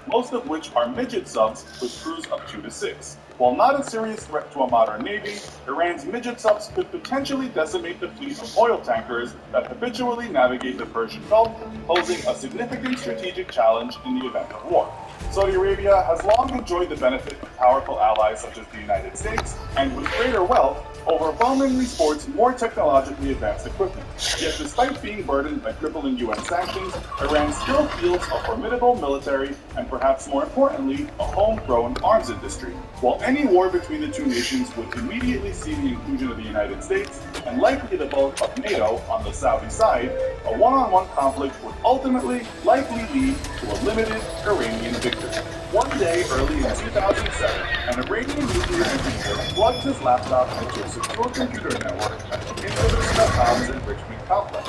most of which are midget subs with crews of 2 to 6. While not a serious threat to a modern navy, Iran's midget subs could potentially decimate the fleet of oil tankers that habitually navigate the Persian Gulf, posing a significant strategic challenge in the event of war. Saudi Arabia has long enjoyed the benefit of powerful allies such as the United States, and with greater wealth, overwhelmingly sports more technologically advanced equipment. Yet despite being burdened by crippling UN sanctions, Iran still fields a formidable military and perhaps more importantly, a homegrown arms industry. While any war between the two nations would immediately see the inclusion of the United States and likely the bulk of NATO on the Saudi side, a one-on-one conflict would ultimately likely lead to a limited Iranian victory. One day early in 2007, an Iranian nuclear engineer plugged his laptop into a secure computer network at the Infamous.com's enrichment complex.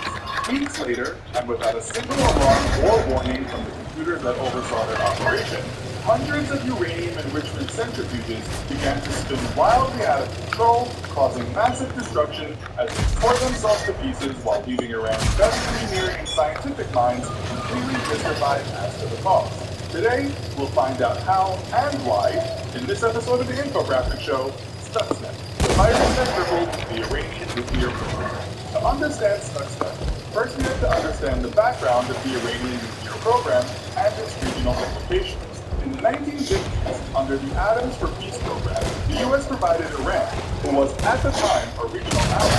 Weeks later, and without a single alarm or warning from the computers that oversaw their operation, hundreds of uranium enrichment centrifuges began to spin wildly out of control, causing massive destruction as they tore themselves to pieces while leaving Iran's best engineering and scientific minds completely mystified as to the cause. Today, we'll find out how and why in this episode of the Infographic Show, Stuxnet, the virus that crippled the Iranian nuclear program. To understand Stuxnet, first we have to understand the background of the Iranian nuclear program and its regional implications. In the 1950s, under the Atoms for Peace program, the U.S. provided Iran, who was at the time a regional ally,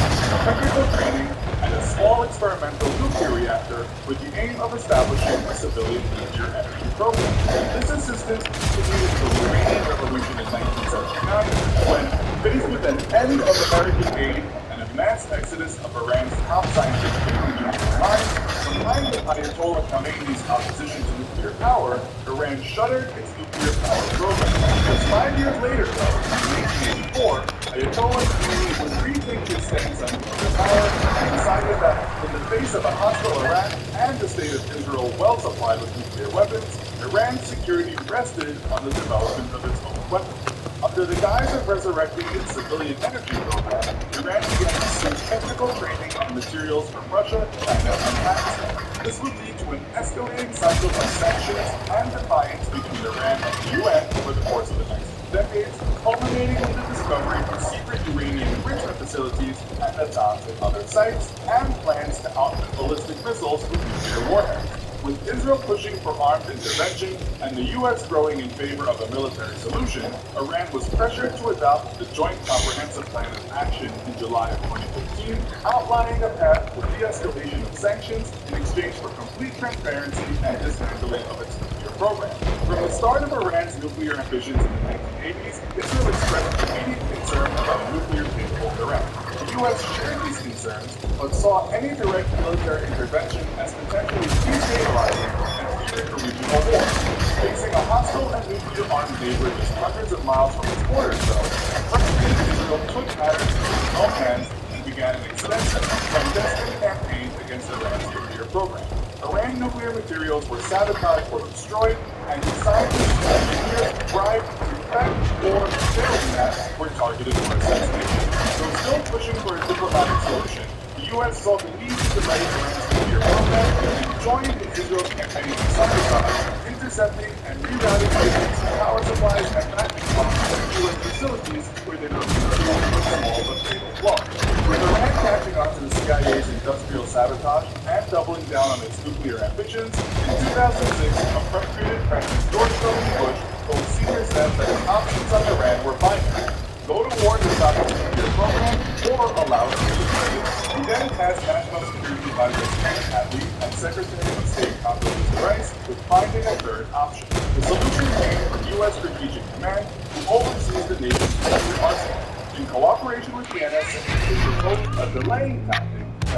technical training and a small experimental nuclear reactor with the aim of establishing a civilian nuclear energy program. This assistance continued until the Iranian Revolution in 1979, when, faced with an end of American aid and a mass exodus of Iran's top scientific and engineering minds, combined with Ayatollah Khamenei's opposition to nuclear power, Iran shuttered its nuclear power program. Just 5 years later, though, in 1984, Ayatollah Khomeini would rethink his stance on nuclear power and decided that, in the face of a hostile Iraq and the state of Israel well supplied with nuclear weapons, Iran's security rested on the development of its own weapons. Under the guise of resurrecting its civilian energy program, Iran began to seek technical training on materials from Russia, China, and Pakistan. This would lead to an escalating cycle of sanctions and defiance between Iran and the UN over the course of the next decades, culminating in the discovery of secret uranium enrichment facilities at Natanz and other sites, and plans to outfit ballistic missiles with nuclear warheads. With Israel pushing for armed intervention and the U.S. growing in favor of a military solution, Iran was pressured to adopt the Joint Comprehensive Plan of Action in July of 2015, outlining a path for de-escalation of sanctions in exchange for complete transparency and dismantling of its nuclear program. From the start of Iran's nuclear ambitions in the 1980s, Israel expressed immediate concern about a nuclear-capable Iran. The U.S. shared these concerns, but saw any direct military intervention as potentially destabilizing and feared a regional war. Facing a hostile and nuclear-armed neighbor just hundreds of miles from its borders, though, President Israel took matters into its own hands and began an extensive, clandestine campaign against Iran's nuclear program. Iran nuclear materials were sabotaged or destroyed, and its scientists and engineers bribed, defect, or failed in that were targeted for assassination. Though still pushing for a diplomatic solution, the U.S. saw the need to delay Iran's nuclear program and joined in Israel's campaign to sabotage, intercepting, and rerouting shipments, power supplies, and backing bombs to U.S. facilities where they were fueled with small but fatal flaws. With Iran catching on to the CIA's industrial sabotage and doubling down on its nuclear ambitions, in 2006, a frustrated President George W. Bush told senior staff that his options on Iran were binary: go to war to stop its nuclear program, or allow it to succeed. He then tasked National Security Advisor Ken Hadley and Secretary of State Condoleezza Rice with finding a third option. The solution came from U.S. Strategic Command, who oversees the nation's nuclear arsenal. In cooperation with the NSA, they proposed a delaying tactic